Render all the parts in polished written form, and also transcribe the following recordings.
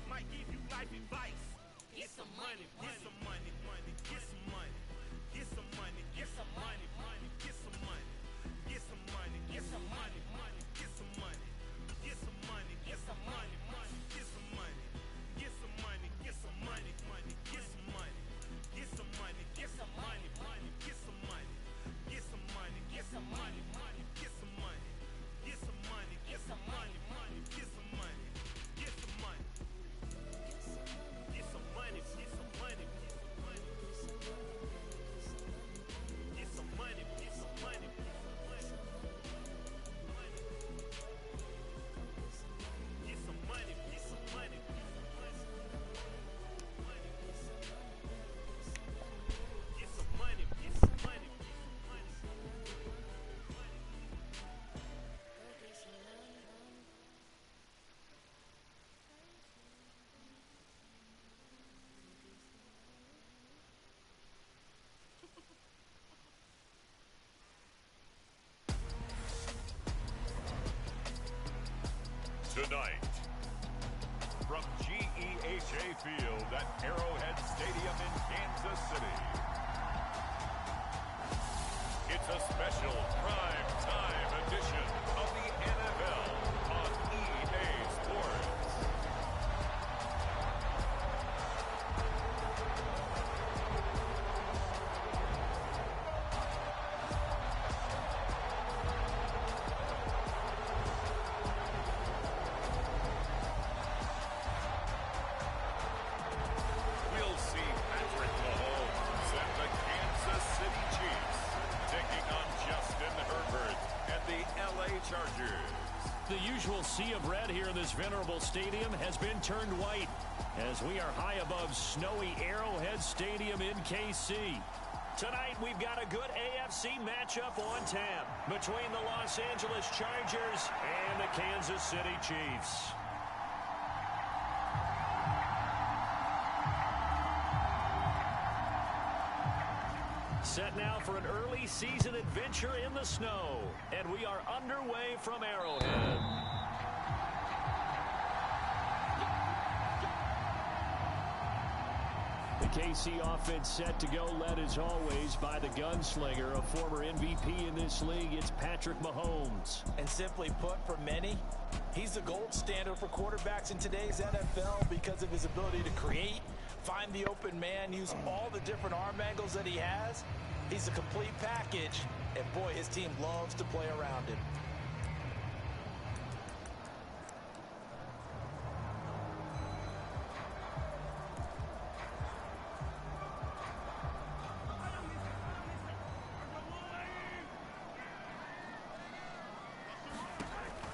might give you life advice. Get some money, get some money, money, get some money. Get some money, get some money, money, get some money. Get some money, get some money, money, get some money. Get some money, get some money, money, get some money. Get some money, get some money, money, get some money. Get some money, get some money, money, get some money. Get some money, get some money, money, get some money. Get some money, get some money, money, get some money. Get some money. Get some money, get some money, get some money. Get some money, get some money, get some money. Get some money, get some money, get some money. Get some money, get some money, get some money. Tonight, from GEHA Field at Arrowhead Stadium in Kansas City, it's a special prime time edition of the NFL on EA Sports. We'll see Patrick Mahomes and the Kansas City Chiefs taking on Justin Herbert and the LA Chargers. The usual sea of red here in this venerable stadium has been turned white as we are high above snowy Arrowhead Stadium in KC. Tonight, we've got a good AFC matchup on tap between the Los Angeles Chargers and the Kansas City Chiefs. Set now for an early season adventure in the snow, and we are underway from Arrowhead. The KC offense set to go, led as always by the gunslinger, a former MVP in this league. It's Patrick Mahomes. And simply put, for many, he's the gold standard for quarterbacks in today's NFL because of his ability to create, find the open man, use all the different arm angles that he has. He's a complete package, and boy, his team loves to play around him.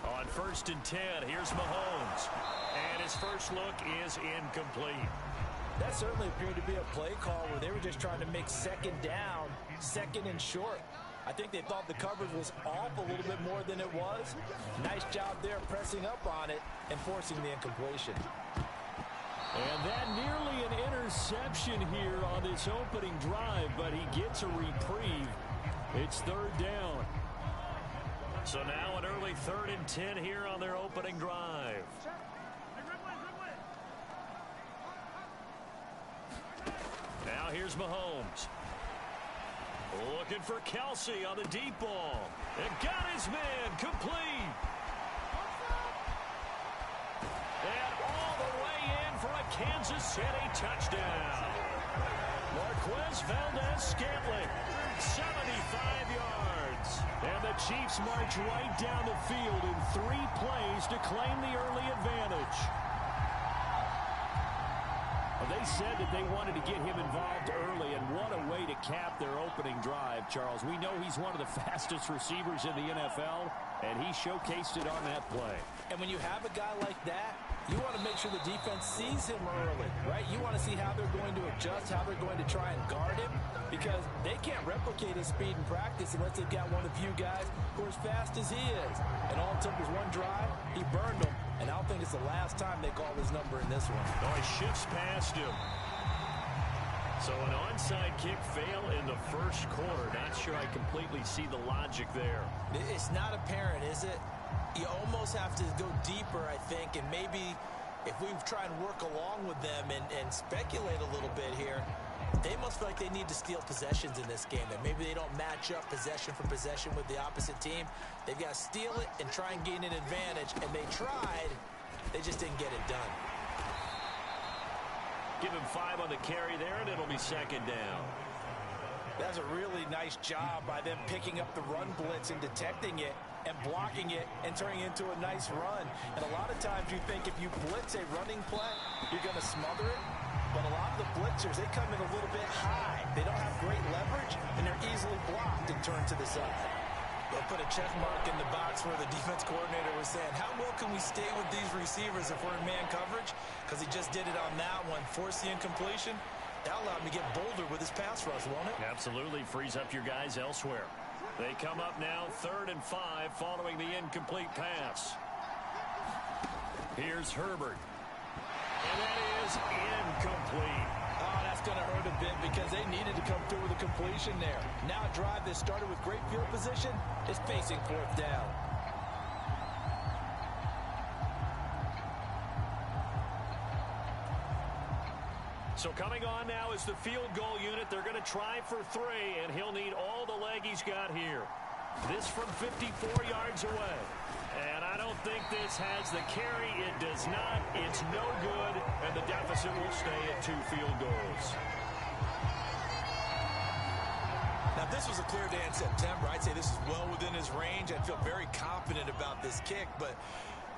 On 1st and 10, here's Mahomes. And his first look is incomplete. That certainly appeared to be a play call where they were just trying to make second down, second and short. I think they thought the coverage was off a little bit more than it was. Nice job there pressing up on it and forcing the incompletion. And that nearly an interception here on this opening drive, but he gets a reprieve. It's 3rd down. So now an early 3rd and 10 here on their opening drive. Now here's Mahomes. Looking for Kelsey on the deep ball. And got his man complete. And all the way in for a Kansas City touchdown. Marquez Valdez-Scantling, 75 yards. And the Chiefs march right down the field in 3 plays to claim the early advantage. They said that they wanted to get him involved early, and what a way to cap their opening drive, Charles. We know he's one of the fastest receivers in the NFL, and he showcased it on that play. And when you have a guy like that, you want to make sure the defense sees him early, right? You want to see how they're going to adjust, how they're going to try and guard him, because they can't replicate his speed in practice unless they've got one of the few guys who are as fast as he is. And all it took was one drive, he burned them, and I don't think it's the last time they call his number in this one. Oh, he shifts past him. So an onside kick fail in the first quarter. Not sure I completely see the logic there. It's not apparent, is it? You almost have to go deeper, I think, and maybe if we try and work along with them and speculate a little bit here, they must feel like they need to steal possessions in this game. That maybe they don't match up possession for possession with the opposite team. They've got to steal it and try and gain an advantage. And they tried. They just didn't get it done. Give him 5 on the carry there, and it'll be second down. That's a really nice job by them picking up the run blitz and detecting it and blocking it and turning it into a nice run. And a lot of times you think if you blitz a running play, you're going to smother it. But a lot of the blitzers, they come in a little bit high. They don't have great leverage, and they're easily blocked and turned to the side. They'll put a check mark in the box where the defense coordinator was saying, how well can we stay with these receivers if we're in man coverage? Because he just did it on that one, forced the incompletion. That allowed him to get bolder with his pass rush, won't it? Absolutely frees up your guys elsewhere. They come up now 3rd and 5 following the incomplete pass. Here's Herbert. And that is incomplete. Oh, that's going to hurt a bit because they needed to come through with a completion there. Now a drive that started with great field position is facing 4th down. So coming on now is the field goal unit. They're going to try for 3, and he'll need all the leg he's got here. This from 54 yards away. And I don't think this has the carry. It does not. It's no good, and the deficit will stay at 2 field goals. Now, if this was a clear day in September, I'd say this is well within his range. I'd feel very confident about this kick, but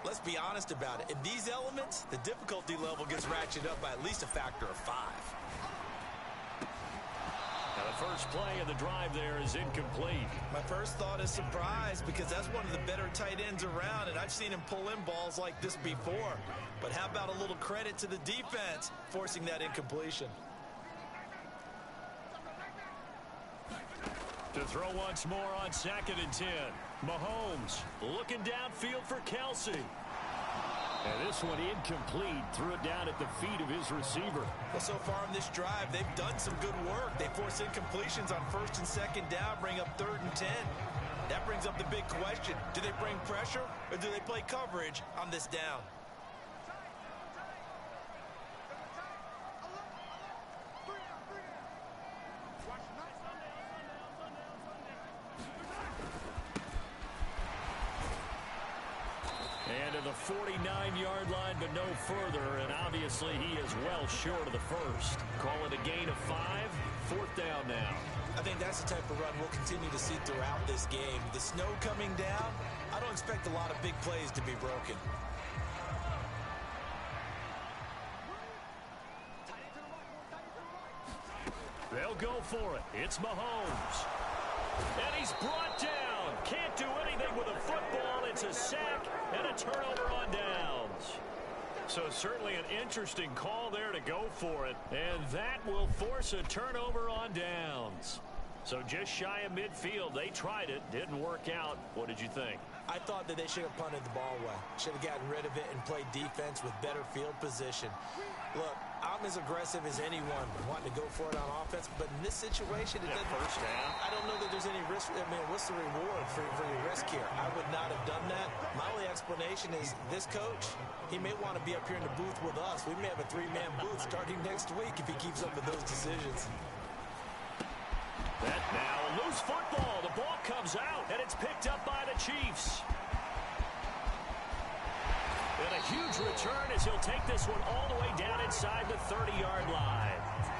let's be honest about it. In these elements, the difficulty level gets ratcheted up by at least a factor of 5. Now the first play of the drive there is incomplete. My first thought is surprise because that's one of the better tight ends around, and I've seen him pull in balls like this before. But how about a little credit to the defense forcing that incompletion? To throw once more on 2nd and 10. Mahomes looking downfield for Kelce. And this one incomplete. Threw it down at the feet of his receiver. Well, so far on this drive, they've done some good work. They force incompletions on 1st and 2nd down, bring up 3rd and 10. That brings up the big question. Do they bring pressure or do they play coverage on this down? And to the 49-yard line, but no further. And obviously, he is well short of the first. Call it a gain of 5. 4th down now. I think that's the type of run we'll continue to see throughout this game. The snow coming down, I don't expect a lot of big plays to be broken. They'll go for it. It's Mahomes. And he's brought down. Can't do anything with a football. It's a sack and a turnover on downs. So certainly an interesting call there to go for it. And that will force a turnover on downs. So just shy of midfield. They tried it. Didn't work out. What did you think? I thought that they should have punted the ball away. Should have gotten rid of it and played defense with better field position. Look, I'm as aggressive as anyone wanting to go for it on offense, but in this situation, it doesn't. First down. I don't know that there's any risk. I mean, what's the reward for your risk here? I would not have done that. My only explanation is this coach, he may want to be up here in the booth with us. We may have a 3-man booth starting next week if he keeps up with those decisions. That now a loose football. The ball comes out, and it's picked up by the Chiefs. And a huge return as he'll take this one all the way down inside the 30-yard line.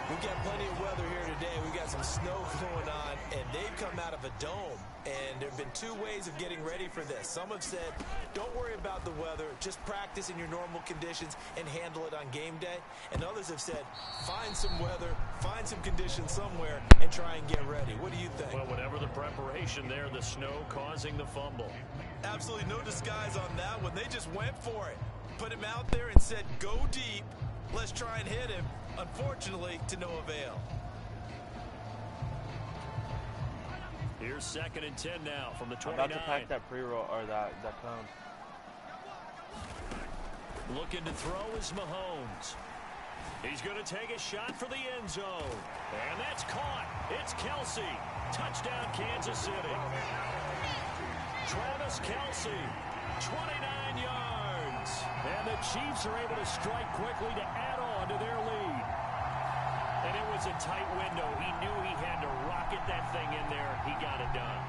We've got plenty of weather here today. We've got some snow going on, and they've come out of a dome. And there have been 2 ways of getting ready for this. Some have said, don't worry about the weather. Just practice in your normal conditions and handle it on game day. And others have said, find some weather, find some conditions somewhere, and try and get ready. What do you think? Well, whatever the preparation there, the snow causing the fumble. Absolutely no disguise on that one. They just went for it. Put him out there and said, go deep. Let's try and hit him. Unfortunately, to no avail. Here's 2nd and 10 now from the 29. I'm about to pack that pre-roll or that cone. Looking to throw is Mahomes. He's going to take a shot for the end zone. And that's caught. It's Kelce. Touchdown, Kansas City. Travis Kelce, 29 yards. points. And the Chiefs are able to strike quickly to add on to their lead. And it was a tight window. He knew he had to rocket that thing in there. He got it done.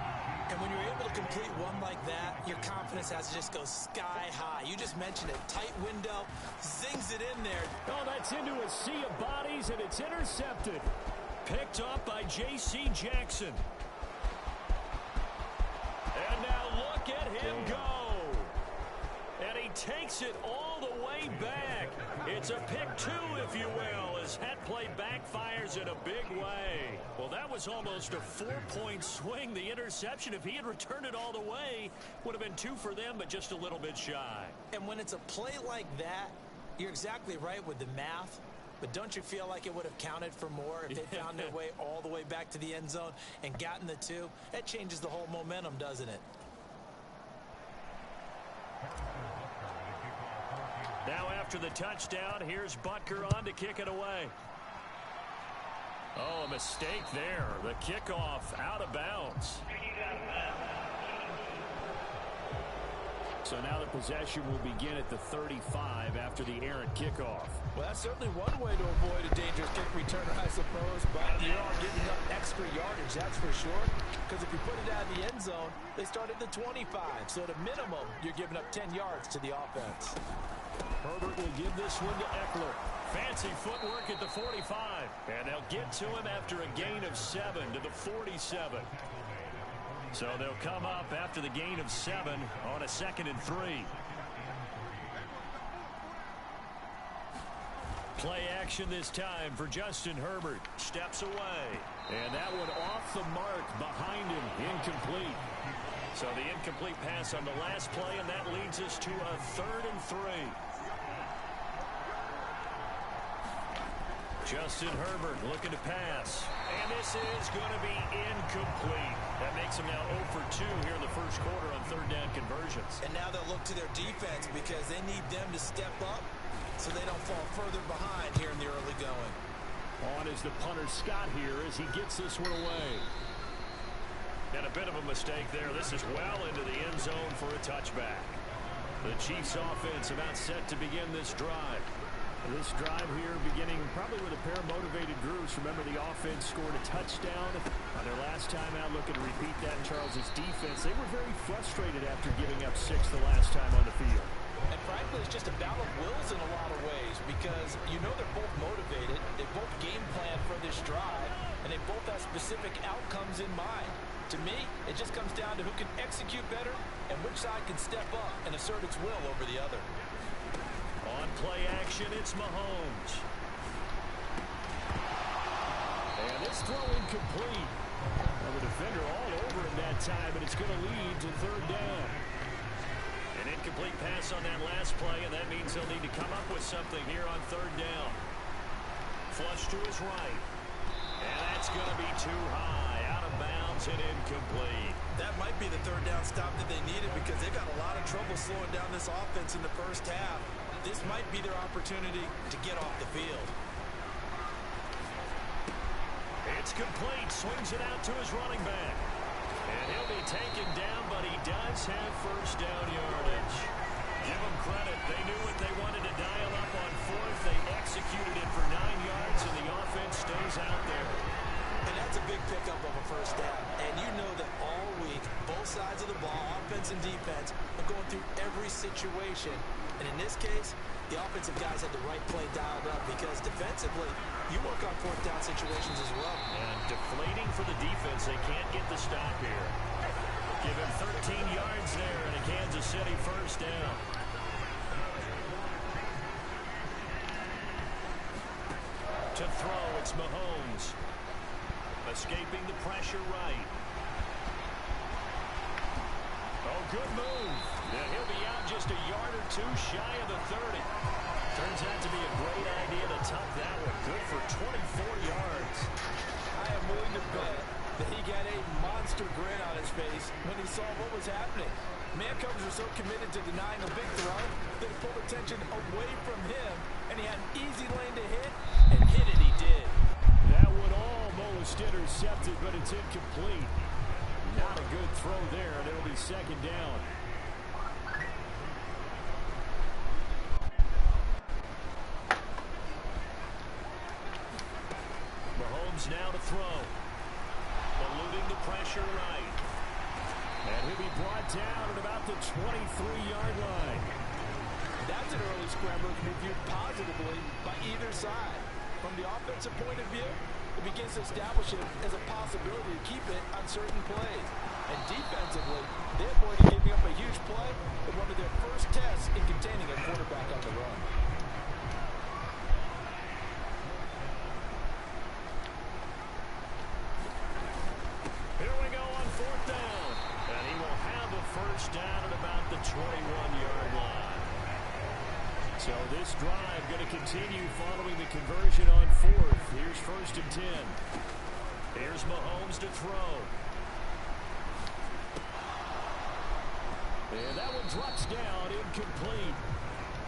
And when you're able to complete one like that, your confidence has to just go sky high. You just mentioned it. Tight window, zings it in there. Oh, that's into a sea of bodies, and it's intercepted. Picked up by J.C. Jackson. And now look at him go. And he takes it all the way back. It's a pick two, if you will, as that play backfires in a big way. Well, that was almost a 4-point swing. The interception, if he had returned it all the way, would have been 2 for them, but just a little bit shy. And when it's a play like that, you're exactly right with the math. But don't you feel like it would have counted for more if they found their way all the way back to the end zone and gotten the 2? That changes the whole momentum, doesn't it? Now after the touchdown, here's Butker on to kick it away. Oh, a mistake there. The kickoff out of bounds. So now the possession will begin at the 35 after the errant kickoff. Well, that's certainly one way to avoid a dangerous kick returner, I suppose, but you are giving up extra yardage, that's for sure. Because if you put it out of the end zone, they start at the 25. So at a minimum, you're giving up 10 yards to the offense. Herbert will give this one to Eckler. Fancy footwork at the 45. And they'll get to him after a gain of 7 to the 47. So they'll come up after the gain of 7 on a 2nd and 3. Play action this time for Justin Herbert. Steps away. And that one off the mark behind him. Incomplete. So the incomplete pass on the last play, and that leads us to a 3rd and 3. Justin Herbert looking to pass. And this is going to be incomplete. That makes him now 0 for 2 here in the first quarter on 3rd down conversions. And now they'll look to their defense because they need them to step up so they don't fall further behind here in the early going. On is the punter Scott here as he gets this one away. And a bit of a mistake there. This is well into the end zone for a touchback. The Chiefs offense about set to begin this drive. This drive here beginning probably with a pair of motivated groups. Remember, the offense scored a touchdown on their last time out. Looking to repeat that in Charles's defense. They were very frustrated after giving up 6 the last time on the field. And frankly, it's just a battle of wills in a lot of ways because you know they're both motivated. They both game plan for this drive, and they both have specific outcomes in mind. To me, it just comes down to who can execute better and which side can step up and assert its will over the other. On play action, it's Mahomes. And this throw incomplete. Well, the defender all over him that time, but it's going to lead to 3rd down. An incomplete pass on that last play, and that means they'll need to come up with something here on 3rd down. Flush to his right. And that's going to be too high. Out of bounds and incomplete. That might be the 3rd down stop that they needed because they got a lot of trouble slowing down this offense in the first half. This might be their opportunity to get off the field. It's complete. Swings it out to his running back. And he'll be taken down, but he does have 1st down yardage. Give them credit. They knew what they wanted to dial up on 4th. They executed it for 9 yards, and the offense stays out there. And that's a big pickup of a 1st down. And you know that all week, both sides of the ball, offense and defense, are going through every situation. And in this case, the offensive guys had the right play dialed up because defensively, you work on 4th down situations as well. And deflating for the defense. They can't get the stop here. Give him 13 yards there and a Kansas City 1st down. To throw, it's Mahomes. Escaping the pressure right. Oh, good move. Now he'll be out just a yard or 2 shy of the 30. Turns out to be a great idea to tuck that one. Good for 24 yards. I am willing to bet that he got a monster grin on his face when he saw what was happening. Man coverage was so committed to denying a big throw that it pulled attention away from him, and he had an easy lane to hit, and hit it he did. That one almost intercepted, but it's incomplete. Not a good throw there, and it'll be 2nd down. Mahomes now to throw. Eluding the pressure right. And he'll be brought down at about the 23-yard line. That's an early scrambler to be viewed positively by either side. From the offensive point of view, it begins to establish it as a possibility to keep it on certain plays. And defensively, they avoided giving up a huge play in one of their first tests in containing a quarterback on the run. Here we go on 4th down. And he will have a first down at about the 21-yard line. So this drive going to continue following the conversion on 4th. Here's 1st and 10. Here's Mahomes to throw. And that one drops down, incomplete.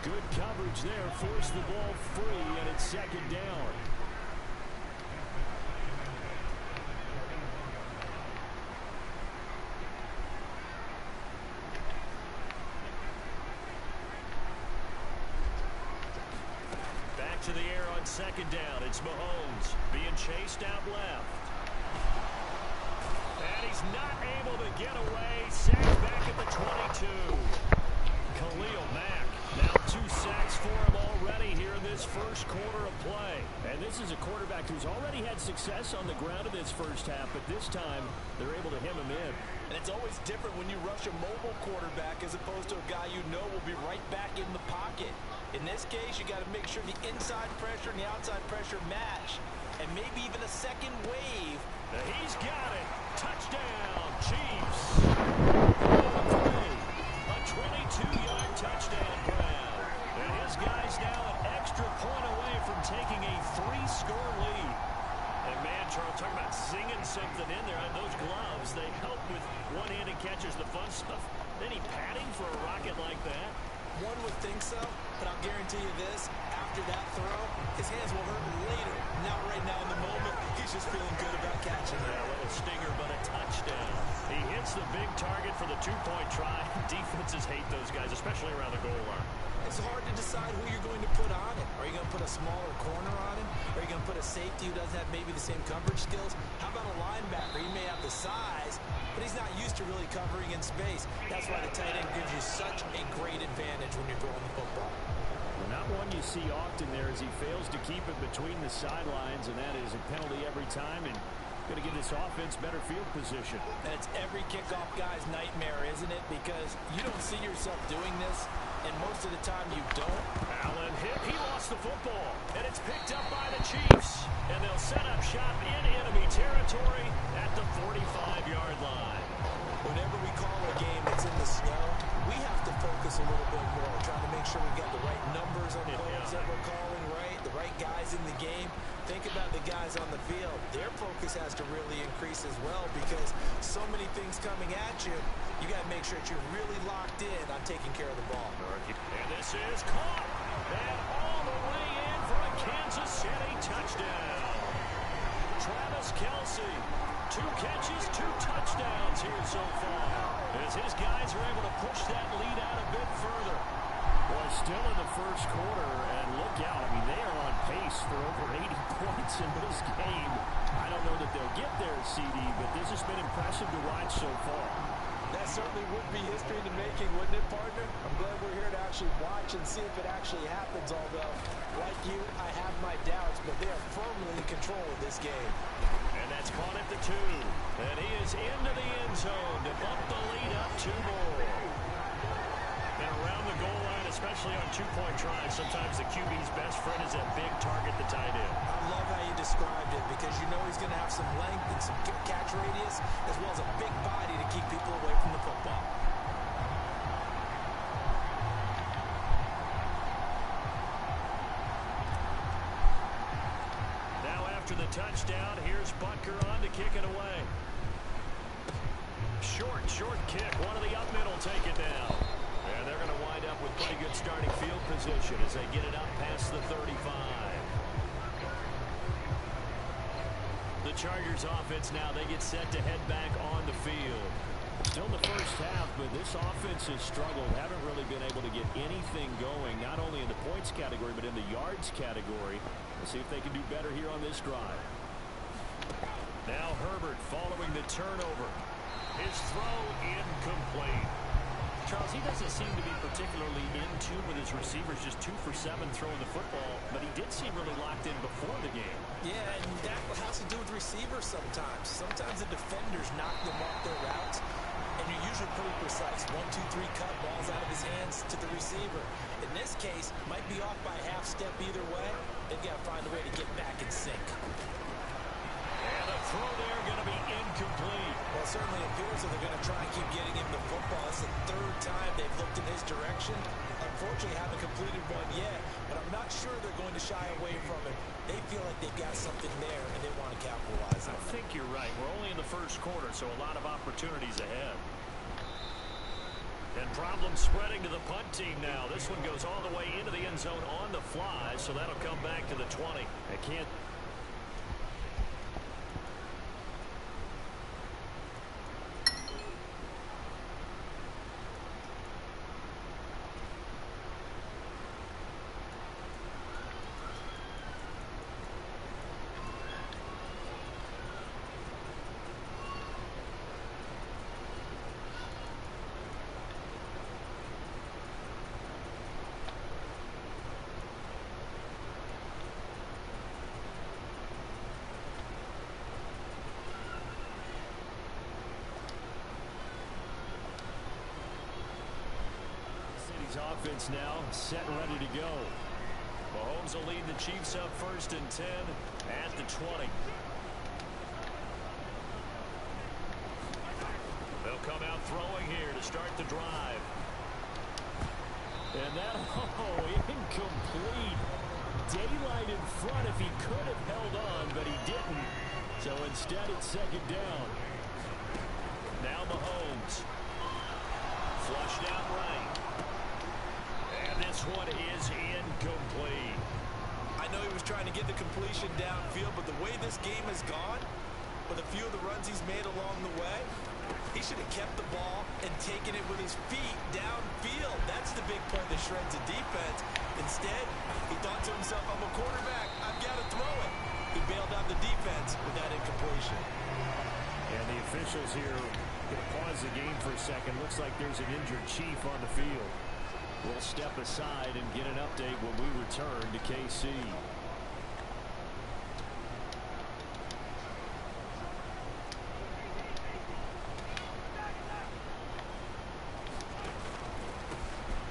Good coverage there, forced the ball free, and it's 2nd down. Back to the air on 2nd down. It's Mahomes being chased out left. And he's not able to get away. Sacked back at the 22. Khalil Mack, now 2 sacks for him already here in this first quarter of play. And this is a quarterback who's already had success on the ground in this first half, but this time they're able to hem him in. And it's always different when you rush a mobile quarterback as opposed to a guy you know will be right back in the pocket. In this case, you got to make sure the inside pressure and the outside pressure match. And maybe even a second wave. He's got it. Touchdown, Chiefs. A 22-yard touchdown grab. And his guys now an extra point away from taking a 3-score lead. And man, Charles, talking about singing something in there on those gloves. They help with one-handed catches, the fun stuff. Any padding for a rocket like that? One would think so, but I'll guarantee you this, after that throw, his hands will hurt later. Not right now in the moment. He's just feeling good about catching it. A little stinger, but a touchdown. He hits the big target for the 2-point try. Defenses hate those guys, especially around the goal line. It's hard to decide who you're going to put on him. Are you going to put a smaller corner on him? Are you going to put a safety who doesn't have maybe the same coverage skills? How about a linebacker? He may have the size, but he's not used to really covering in space. That's why the tight end gives you such a great advantage when you're throwing the football. Not one you see often there as he fails to keep it between the sidelines, and that is a penalty every time, and going to give this offense better field position. And it's every kickoff guy's nightmare, isn't it? Because you don't see yourself doing this, and most of the time you don't. Allen hit. He lost the football, and it's picked up by the Chiefs. And they'll set up shop in enemy territory at the 45-yard line. Whenever we call a game that's in the snow, we have to focus a little bit more, trying to make sure we got the right numbers on plays that we're calling, right? The right guys in the game. Think about the guys on the field. Their focus has to really increase as well because so many things coming at you. You got to make sure that you're really locked in on taking care of the ball. And this is caught. And all the way in for a Kansas City touchdown. Travis Kelce, 2 catches, 2 touchdowns here so far. As his guys are able to push that lead out a bit further. Well, still in the first quarter, and look out. I mean, they are on pace for over 80 points in this game. I don't know that they'll get there, CD, but this has been impressive to watch so far. That certainly would be history in the making, wouldn't it, partner? I'm glad we're here to actually watch and see if it actually happens, although, like you, I have my doubts, but they are firmly in control of this game. And that's caught at the 2. And he is into the end zone to bump the lead up 2 more. And around the goal line, especially on 2-point tries, sometimes the QB's best friend is that big target, the tight end. I love how you described it because you know he's going to have some length and some catch radius as well as a big body to keep people away from the football. Now after the touchdown, here's Butker on to kick it away. Short kick. One of the up middle take it down. And they're going to wind up with pretty good starting field position as they get it up past the 35. The Chargers offense now, they get set to head back on the field. Still in the first half, but this offense has struggled. Haven't really been able to get anything going, not only in the points category, but in the yards category. We'll see if they can do better here on this drive. Now Herbert following the turnover. His throw incomplete. Charles, he doesn't seem to be particularly in tune with his receivers, just 2 for 7 throwing the football, but he did seem really locked in before the game. Yeah, and that has to do with receivers sometimes. Sometimes the defenders knock them off their routes, and you're usually pretty precise. 1, 2, 3 cut, balls out of his hands to the receiver. In this case, might be off by a half step either way. They've got to find a way to get back in sync. And the throw there going to be incomplete. Well, it certainly appears that they're going to try and keep getting him the football. It's the 3rd time they've looked in his direction. Unfortunately, haven't completed one yet, but I'm not sure they're going to shy away from it. They feel like they've got something there, and they want to capitalize on it. I think you're right. We're only in the first quarter, so a lot of opportunities ahead. And problems spreading to the punt team now. This one goes all the way into the end zone on the fly, so that'll come back to the 20. I can't... Offense now set and ready to go. Mahomes will lead the Chiefs up 1st and 10 at the 20. They'll come out throwing here to start the drive. And that, incomplete. Daylight in front if he could have held on, but he didn't. So instead it's 2nd down. Now Mahomes. Flushed out right. This one is incomplete. I know he was trying to get the completion downfield, but the way this game has gone, with a few of the runs he's made along the way, he should have kept the ball and taken it with his feet downfield. That's the big play that shreds the defense. Instead, he thought to himself, I'm a quarterback, I've got to throw it. He bailed out the defense with that incompletion. And the officials here going to pause the game for a second. Looks like there's an injured Chief on the field. We'll step aside and get an update when we return to KC.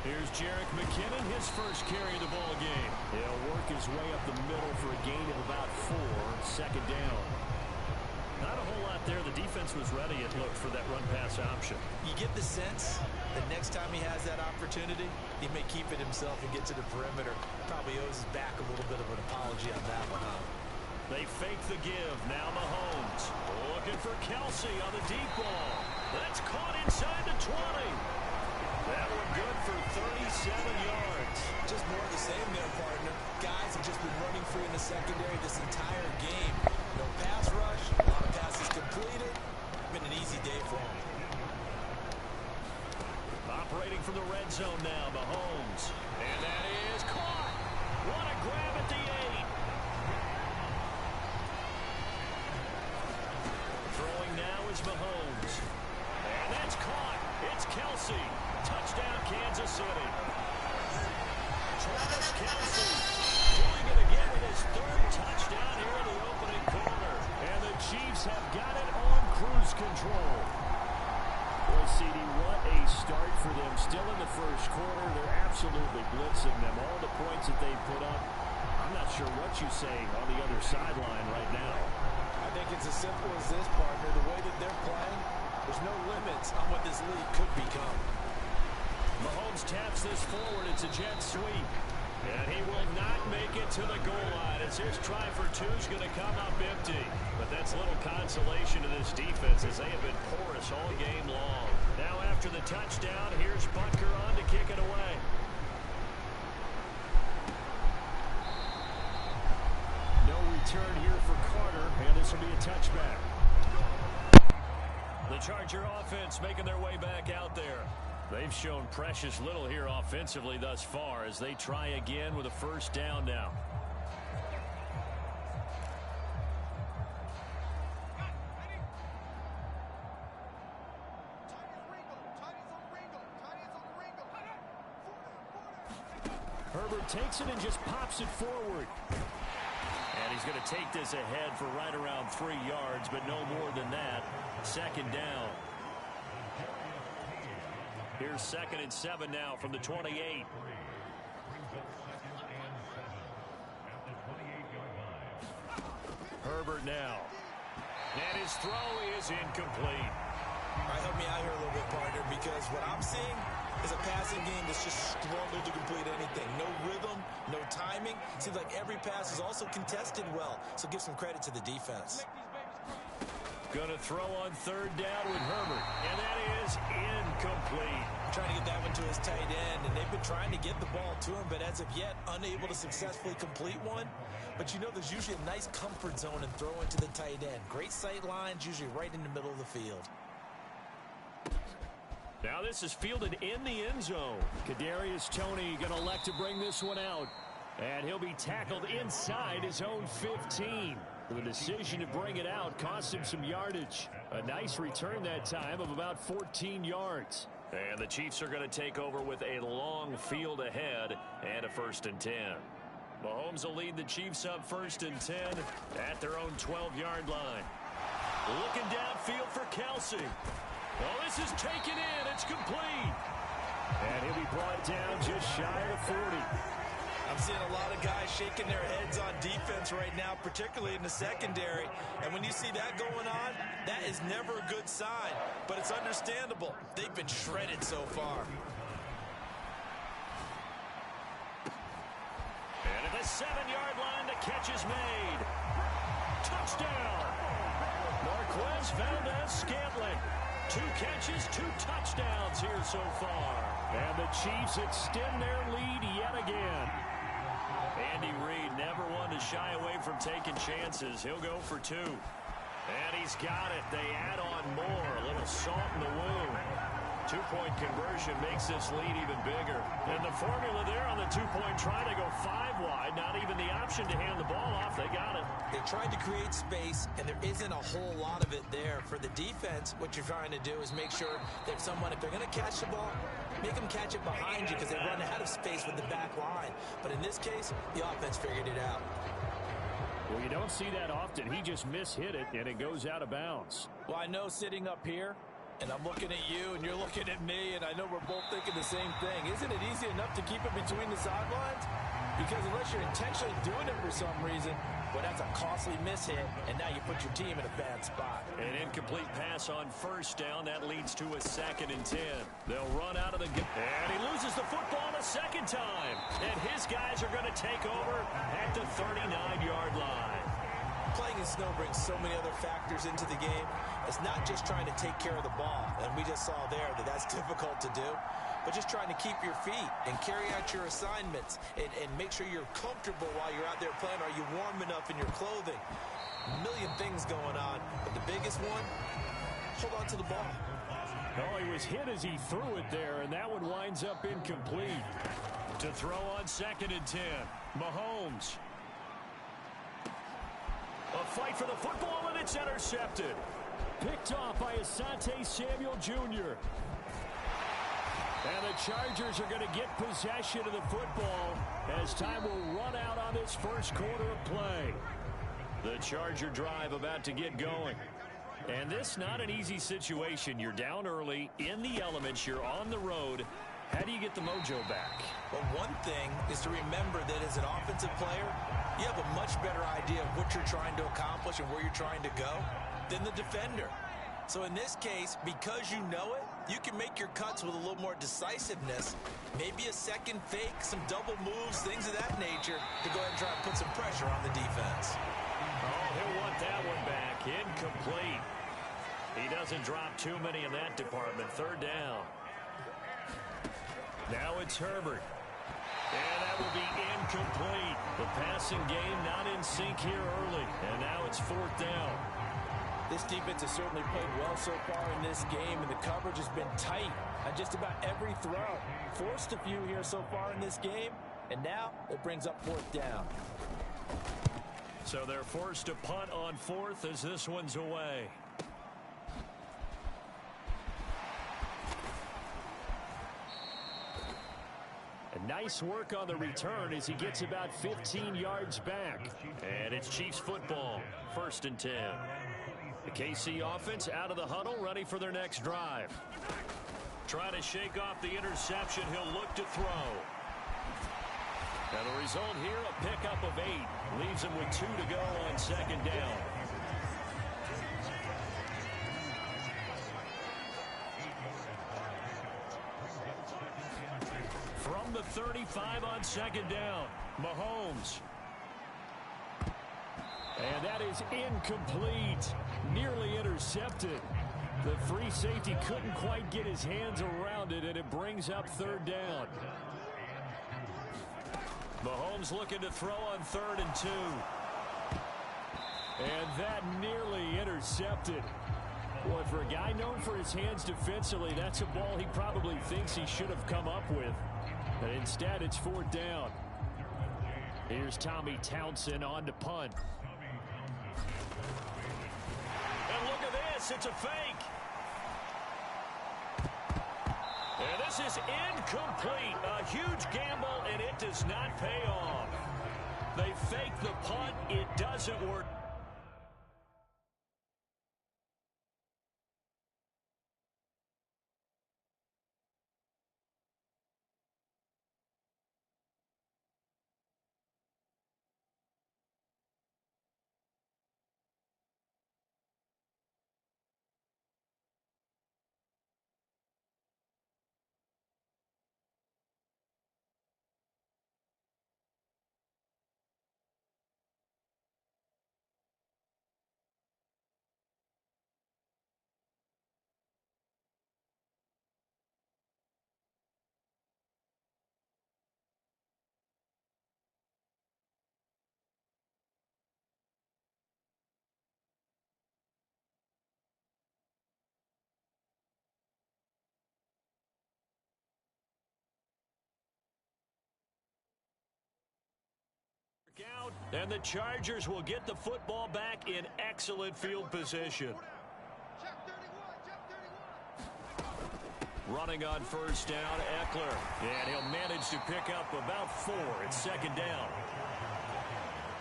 Here's Jerick McKinnon, his first carry of the ball game. He'll work his way up the middle for a gain of about 4, 2nd down. Not a whole lot there. The defense was ready, it looked, for that run-pass option. You get the sense that next time he has that opportunity, he may keep it himself and get to the perimeter. Probably owes his back a little bit of an apology on that one, huh? They fake the give. Now Mahomes looking for Kelsey on the deep ball. That's caught inside the 20. That one good for 37 yards. Just more of the same there, partner. Guys have just been running free in the secondary this entire game. No pass rush, a lot of passes completed. Been an easy day for him. Operating from the red zone now, Mahomes. And that is caught. What a grab at the 8. Throwing now is Mahomes. And that's caught. It's Kelsey. Touchdown, Kansas City. Travis Kelsey doing it again with his 3rd touchdown here in the opening quarter. And the Chiefs have got it on cruise control. Boy, CD, what a start for them. Still in the first quarter. They're absolutely blitzing them. All the points that they put up, I'm not sure what you say on the other sideline right now. I think it's as simple as this, partner. The way that they're playing, there's no limits on what this league could become. Mahomes taps this forward. It's a jet sweep. And he will not make it to the goal line. It's his try for 2 is going to come up empty. But that's little consolation to this defense as they have been porous all game long. Now after the touchdown, here's Butker on to kick it away. No return here for Carter, and this will be a touchback. The Charger offense making their way back out there. They've shown precious little here offensively thus far as they try again with a 1st down now. Herbert takes it and just pops it forward. And he's going to take this ahead for right around 3 yards, but no more than that. Second down. Here's 2nd and 7 now from the 28. Herbert now. And his throw is incomplete. All right, help me out here a little bit, partner, because what I'm seeing is a passing game that's just struggled to complete anything. No rhythm, no timing. Seems like every pass is also contested well, so give some credit to the defense. Going to throw on 3rd down with Herbert, and that is incomplete. Trying to get that one to his tight end, and they've been trying to get the ball to him, but as of yet, unable to successfully complete one. But you know there's usually a nice comfort zone in throwing to the tight end. Great sight lines, usually right in the middle of the field. Now this is fielded in the end zone. Kadarius Toney going to elect to bring this one out. And he'll be tackled inside his own 15. The decision to bring it out cost him some yardage. A nice return that time of about 14 yards. And the Chiefs are going to take over with a long field ahead and a 1st and 10. Mahomes will lead the Chiefs up 1st and 10 at their own 12-yard line. Looking downfield for Kelsey. Oh, this is taken in. It's complete. And he'll be brought down just shy of the 40. I'm seeing a lot of guys shaking their heads on defense right now, particularly in the secondary. And when you see that going on, that is never a good sign. But it's understandable. They've been shredded so far. And at the 7-yard line, the catch is made. Touchdown. Marquez Valdes-Scantling. 2 catches, 2 touchdowns here so far. And the Chiefs extend their lead yet again. Andy Reid never one to shy away from taking chances. He'll go for 2. And he's got it. They add on more. A little salt in the wound. 2-point conversion makes this lead even bigger. And the formula there on the 2-point try to go 5 wide. Not even the option to hand the ball off. They got it. They tried to create space, and there isn't a whole lot of it there. For the defense, what you're trying to do is make sure that someone, if they're going to catch the ball, make them catch it behind you because they run out of space with the back line. But in this case, the offense figured it out. Well, you don't see that often. He just mishit it, and it goes out of bounds. Well, I know sitting up here, and I'm looking at you, and you're looking at me, and I know we're both thinking the same thing. Isn't it easy enough to keep it between the sidelines? Because unless you're intentionally doing it for some reason, well, that's a costly mishit, and now you put your team in a bad spot. An incomplete pass on 1st down. That leads to a 2nd and 10. They'll run out of the game. And he loses the football a 2nd time. And his guys are going to take over at the 39-yard line. Playing in snow brings so many other factors into the game. It's not just trying to take care of the ball, and we just saw there that that's difficult to do, but just trying to keep your feet and carry out your assignments and make sure you're comfortable while you're out there playing. Are you warm enough in your clothing? A million things going on, but the biggest one, hold on to the ball. Oh, he was hit as he threw it there, and that one winds up incomplete. To throw on 2nd and 10, Mahomes. A fight for the football, and it's intercepted. Picked off by Asante Samuel Jr. And the Chargers are going to get possession of the football as time will run out on this 1st quarter of play. The Charger drive about to get going. And this not an easy situation. You're down early, in the elements, you're on the road. How do you get the mojo back? Well, one thing is to remember that as an offensive player, you have a much better idea of what you're trying to accomplish and where you're trying to go than the defender. So in this case, because you know it, you can make your cuts with a little more decisiveness. Maybe a second fake, some double moves, things of that nature to go ahead and try and put some pressure on the defense. Oh, he'll want that one back. Incomplete. He doesn't drop too many in that department. 3rd down. Now it's Herbert. And that will be incomplete. The passing game not in sync here early. And now it's 4th down. This defense has certainly played well so far in this game, and the coverage has been tight on just about every throw. Forced a few here so far in this game, and now it brings up 4th down. So they're forced to punt on 4th as this one's away. And nice work on the return as he gets about 15 yards back. And it's Chiefs football, 1st and 10. The KC offense out of the huddle, ready for their next drive. Trying to shake off the interception, he'll look to throw. And the result here, a pickup of 8. Leaves him with 2 to go on 2nd down. From the 35 on 2nd down, Mahomes. And that is incomplete. Nearly intercepted. The free safety couldn't quite get his hands around it, and it brings up 3rd down. Mahomes looking to throw on 3rd and 2. And that nearly intercepted. Boy, for a guy known for his hands defensively, that's a ball he probably thinks he should have come up with. But instead, it's 4th down. Here's Tommy Townsend on to punt. And look at this. It's a fake. And this is incomplete. A huge gamble, and it does not pay off. They fake the punt. It doesn't work. Out, and the Chargers will get the football back in excellent field position. Running on 1st down, Eckler. And he'll manage to pick up about 4. It's 2nd down.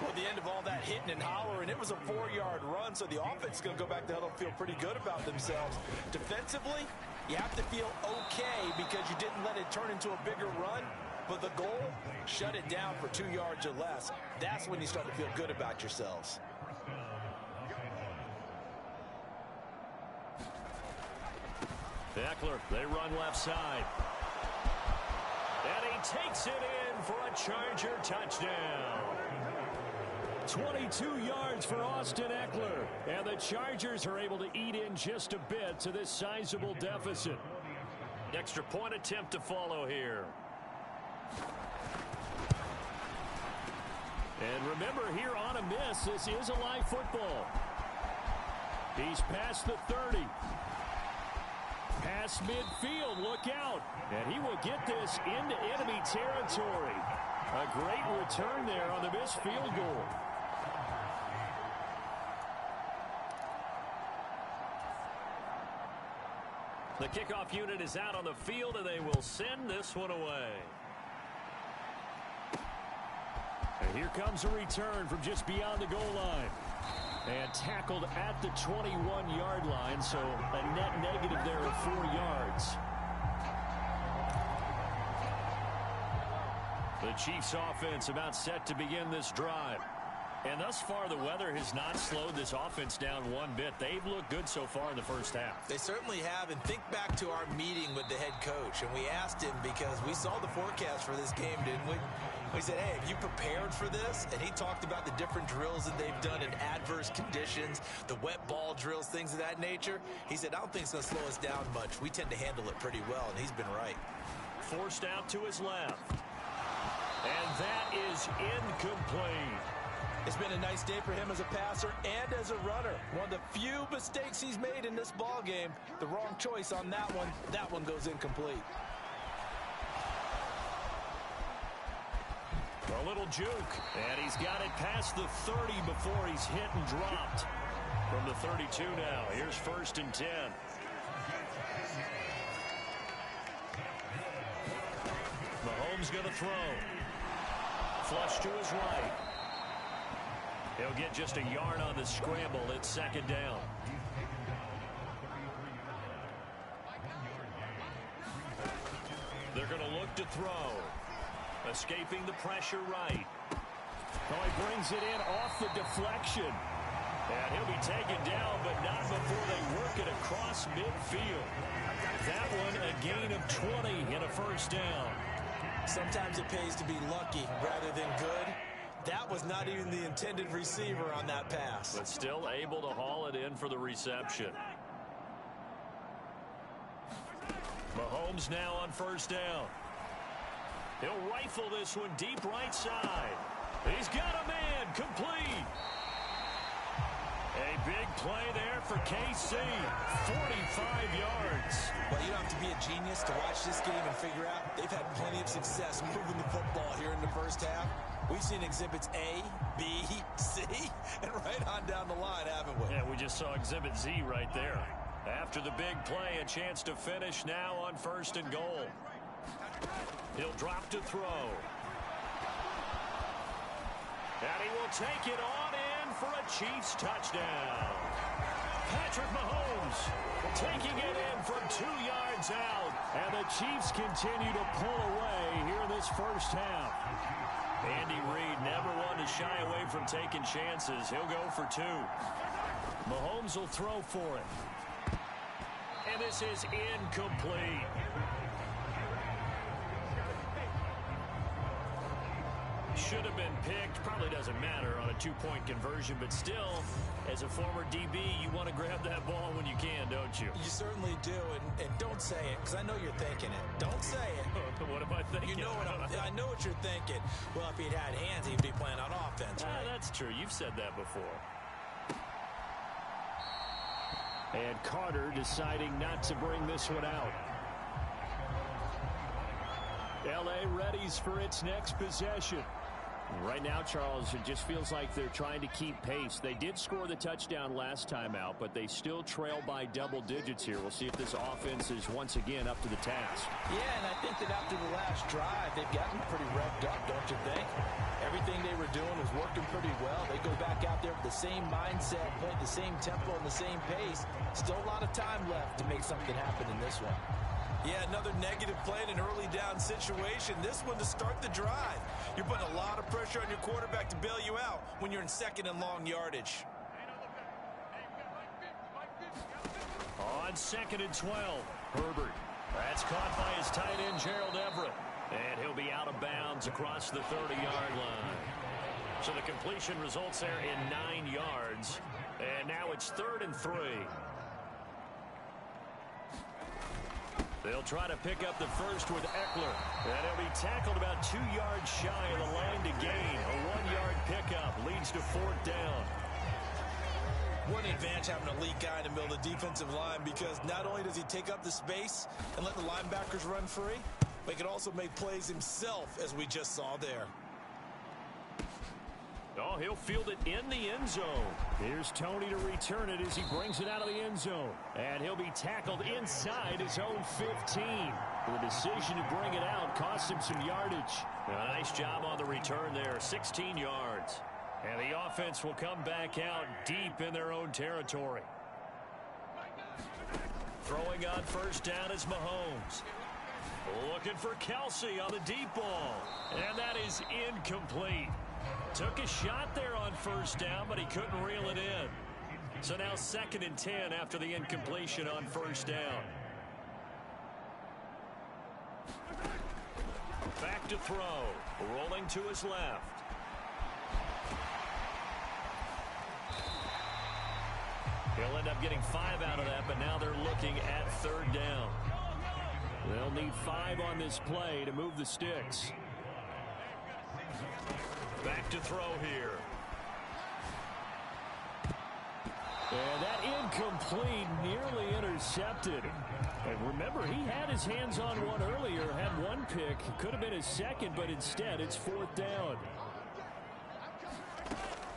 Well, at the end of all that hitting and hollering, it was a 4-yard run, so the offense is going to go back to huddle and feel pretty good about themselves. Defensively, you have to feel okay because you didn't let it turn into a bigger run. But the goal, shut it down for 2 yards or less. That's when you start to feel good about yourselves. Eckler, they run left side. And he takes it in for a Charger touchdown. 22 yards for Austin Eckler. And the Chargers are able to eat in just a bit to this sizable deficit. Extra point attempt to follow here. And remember, here on a miss, this is a live football. He's past the 30. Past midfield, look out. And he will get this into enemy territory. A great return there on the missed field goal. The kickoff unit is out on the field, and they will send this one away. And here comes a return from just beyond the goal line. And tackled at the 21-yard line, so a net negative there of 4 yards. The Chiefs offense about set to begin this drive. And thus far, the weather has not slowed this offense down one bit. They've looked good so far in the first half. They certainly have, and think back to our meeting with the head coach, and we asked him because we saw the forecast for this game, didn't we? We said, hey, have you prepared for this? And he talked about the different drills that they've done in adverse conditions, the wet ball drills, things of that nature. He said, I don't think it's going to slow us down much. We tend to handle it pretty well, and he's been right. Forced out to his left. And that is incomplete. It's been a nice day for him as a passer and as a runner. One of the few mistakes he's made in this ball game. The wrong choice on that one. That one goes incomplete. A little juke, and he's got it past the 30 before he's hit and dropped. From the 32 now, here's 1st and 10. Mahomes Mahomes going to throw. Flush to his right. He'll get just a yard on the scramble. It's second down. They're going to look to throw. Escaping the pressure right. Oh, he brings it in off the deflection. And he'll be taken down, but not before they work it across midfield. That one a gain of 20 and a first down. Sometimes it pays to be lucky rather than good. That was not even the intended receiver on that pass. But still able to haul it in for the reception. Mahomes now on first down. He'll rifle this one deep right side. He's got a man complete. A big play there for KC. 45 yards. Well, you don't have to be a genius to watch this game and figure out they've had plenty of success moving the football here in the first half. We've seen exhibits A, B, C, and right on down the line, haven't we? Yeah, we just saw exhibit Z right there. After the big play, a chance to finish now on first and goal. He'll drop to throw. And he will take it on in for a Chiefs touchdown. Patrick Mahomes taking it in from 2 yards out. And the Chiefs continue to pull away here in this first half. Andy Reid never one to shy away from taking chances. He'll go for 2. Mahomes will throw for it. And this is incomplete. Should have been picked. Probably doesn't matter on a 2-point conversion, but still, as a former DB, you want to grab that ball when you can, don't you? You certainly do, and don't say it, because I know you're thinking it. Don't say it. What am I thinking? You know what I know what you're thinking. Well, if he'd had hands, he'd be playing on offense, right? That's true. You've said that before. And Carter deciding not to bring this one out. L.A. readies for its next possession. Right now, Charles, it just feels like they're trying to keep pace. They did score the touchdown last time out, but they still trail by double digits here. We'll see if this offense is once again up to the task. Yeah, and I think that after the last drive, they've gotten pretty revved up, don't you think? Everything they were doing was working pretty well. They go back out there with the same mindset, play the same tempo and the same pace. Still a lot of time left to make something happen in this one. Yeah, another negative play in an early down situation. This one to start the drive. You're putting a lot of pressure on your quarterback to bail you out when you're in second and long yardage. On 2nd and 12, Herbert. That's caught by his tight end, Gerald Everett. And he'll be out of bounds across the 30-yard line. So the completion results there in 9 yards. And now it's 3rd and 3. They'll try to pick up the first with Eckler. And he'll be tackled about 2 yards shy of the line to gain. A 1-yard pickup leads to 4th down. What an advantage having a elite guy in the middle of the defensive line, because not only does he take up the space and let the linebackers run free, but he can also make plays himself, as we just saw there. Oh, he'll field it in the end zone. Here's Tony to return it as he brings it out of the end zone. And he'll be tackled inside his own 15. The decision to bring it out cost him some yardage. A nice job on the return there, 16 yards. And the offense will come back out deep in their own territory. Throwing on first down is Mahomes. Looking for Kelsey on the deep ball. And that is incomplete. Took a shot there on first down, but he couldn't reel it in. So now 2nd and 10 after the incompletion on first down. Back to throw. Rolling to his left. He'll end up getting 5 out of that, but now they're looking at 3rd down. They'll need 5 on this play to move the sticks. Back to throw here. And that incomplete, nearly intercepted. And remember, he had his hands on one earlier, had one pick. Could have been his second, but instead it's 4th down.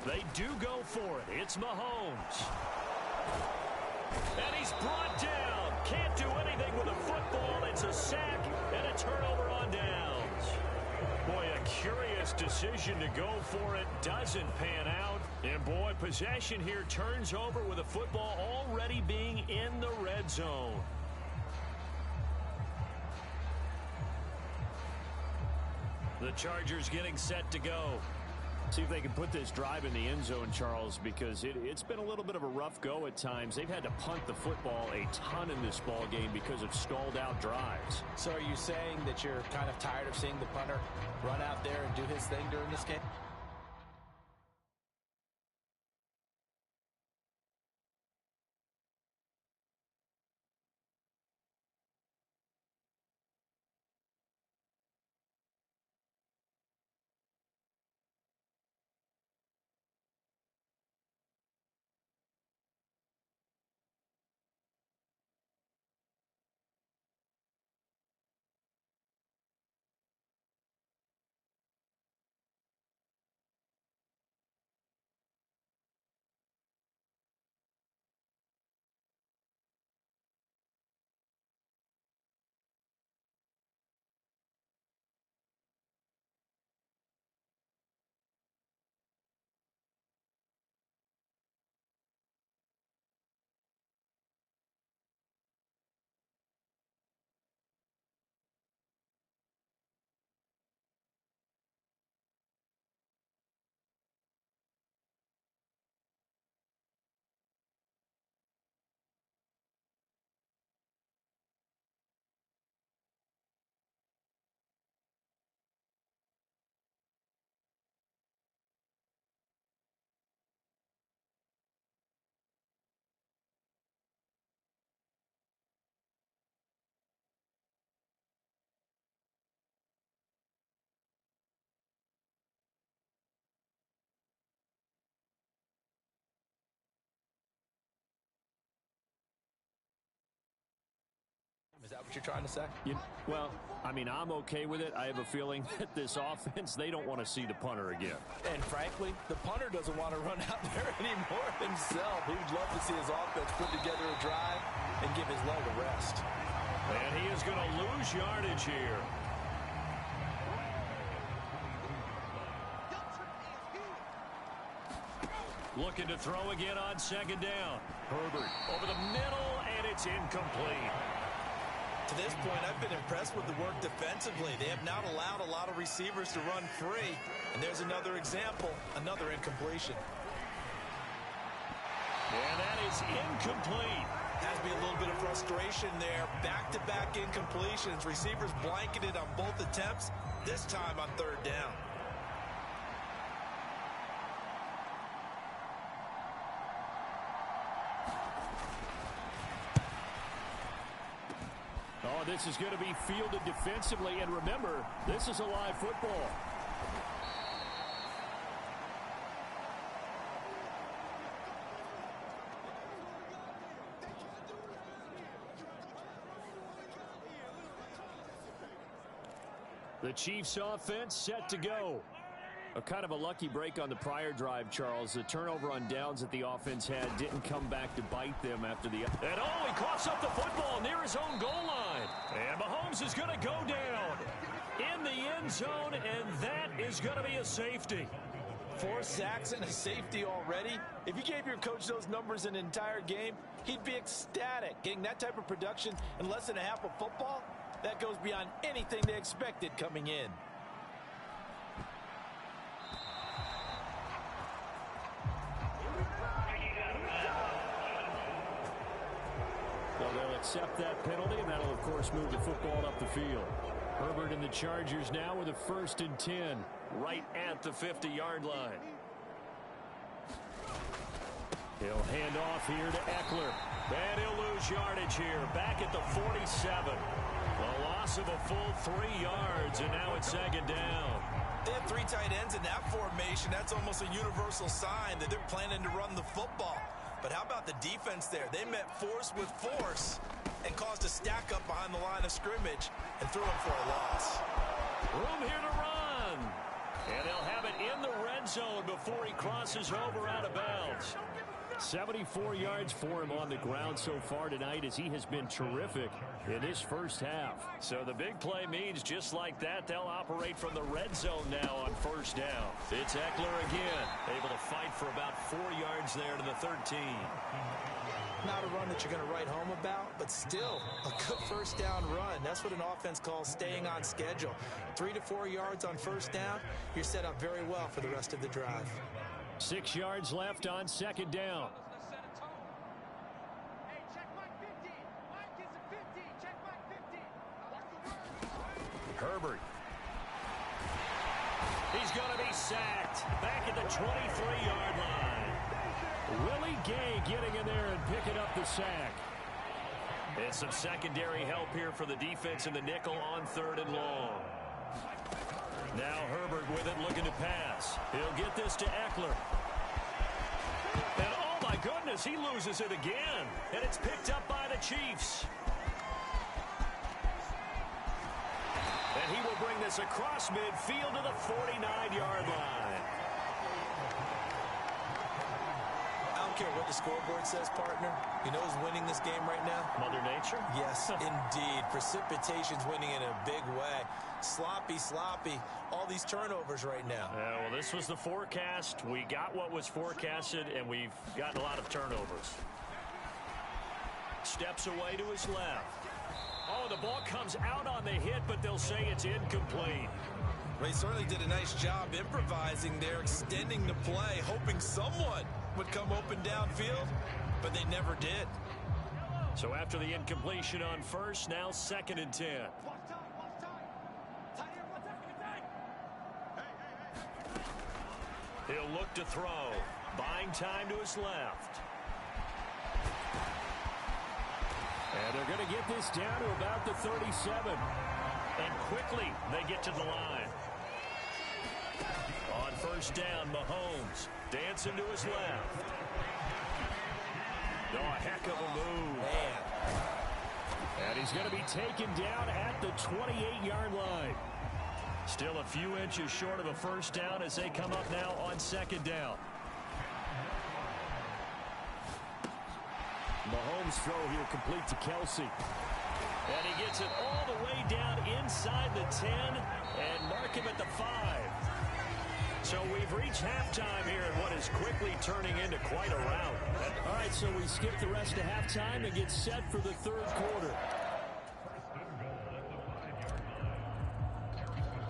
They do go for it. It's Mahomes. And he's brought down. Can't do anything with a football. It's a sack and a turnover on downs. curious decision to go for it. Doesn't pan out. And, boy, possession here turns over with the football already being in the red zone. The Chargers getting set to go. See if they can put this drive in the end zone, Charles, because it's been a little bit of a rough go at times. They've had to punt the football a ton in this ball game because of stalled-out drives. So are you saying that you're kind of tired of seeing the punter run out there and do his thing during this game? Is that what you're trying to say? Well, I mean, I'm okay with it. I have a feeling that this offense, they don't want to see the punter again. And frankly, the punter doesn't want to run out there anymore himself. He would love to see his offense put together a drive and give his leg a rest. And he is going to lose yardage here. Looking to throw again on second down. Herbert over the middle, and it's incomplete. To this point, I've been impressed with the work defensively. They have not allowed a lot of receivers to run free. And there's another example, another incompletion. And that is incomplete. Has to be a little bit of frustration there. Back-to-back incompletions. Receivers blanketed on both attempts, this time on third down. Oh, this is going to be fielded defensively. And remember, this is a live football. The Chiefs offense set to go. A kind of a lucky break on the prior drive, Charles. The turnover on downs that the offense had didn't come back to bite them after the... And oh, he coughs up the football near his own goal line. And Mahomes is going to go down in the end zone, and that is going to be a safety. 4 sacks and a safety already. If you gave your coach those numbers in an entire game, he'd be ecstatic. Getting that type of production in less than a half of football, that goes beyond anything they expected coming in. Well, they'll accept that penalty, and that'll, of course, move the football up the field. Herbert and the Chargers now with a 1st and 10 right at the 50-yard line. He'll hand off here to Eckler. And he'll lose yardage here. Back at the 47. A loss of a full 3 yards, and now it's second down. They have 3 tight ends in that formation. That's almost a universal sign that they're planning to run the football. But how about the defense there? They met force with force and caused a stack up behind the line of scrimmage and threw him for a loss. Room here to run. And they'll have it in the red zone before he crosses over out of bounds. 74 yards for him on the ground so far tonight, as he has been terrific in his first half. So the big play means just like that, they'll operate from the red zone now on first down. It's Eckler again, able to fight for about 4 yards there to the 13. Not a run that you're going to write home about, but still a good first down run. That's what an offense calls staying on schedule. 3 to 4 yards on first down, you're set up very well for the rest of the drive. 6 yards left on second down. Herbert. He's going to be sacked back at the 23-yard line. Willie Gay getting in there and picking up the sack. And some secondary help here for the defense in the nickel on 3rd and long. Now Herbert with it, looking to pass. He'll get this to Eckler. And oh my goodness, he loses it again. And it's picked up by the Chiefs. And he will bring this across midfield to the 49-yard line. I don't care what the scoreboard says, partner. You know who's winning this game right now? Mother Nature? Yes, indeed. Precipitation's winning in a big way. Sloppy, all these turnovers right now. Well, this was the forecast. We got what was forecasted, and we've gotten a lot of turnovers. Steps away to his left. Oh, the ball comes out on the hit, but they'll say it's incomplete. They certainly did a nice job improvising there, extending the play, hoping someone would come open downfield, but they never did. So after the incompletion on first, now 2nd and 10. He'll look to throw. Buying time to his left. And they're going to get this down to about the 37. And quickly they get to the line. On first down, Mahomes dancing to his left. Oh, a heck of a move. Man. And he's going to be taken down at the 28-yard line. Still a few inches short of a first down as they come up now on 2nd down. Mahomes' throw here complete to Kelsey. And he gets it all the way down inside the 10 and mark him at the 5. So we've reached halftime here in what is quickly turning into quite a rout. All right, so we skip the rest of halftime and get set for the 3rd quarter.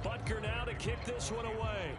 Butker now to kick this one away.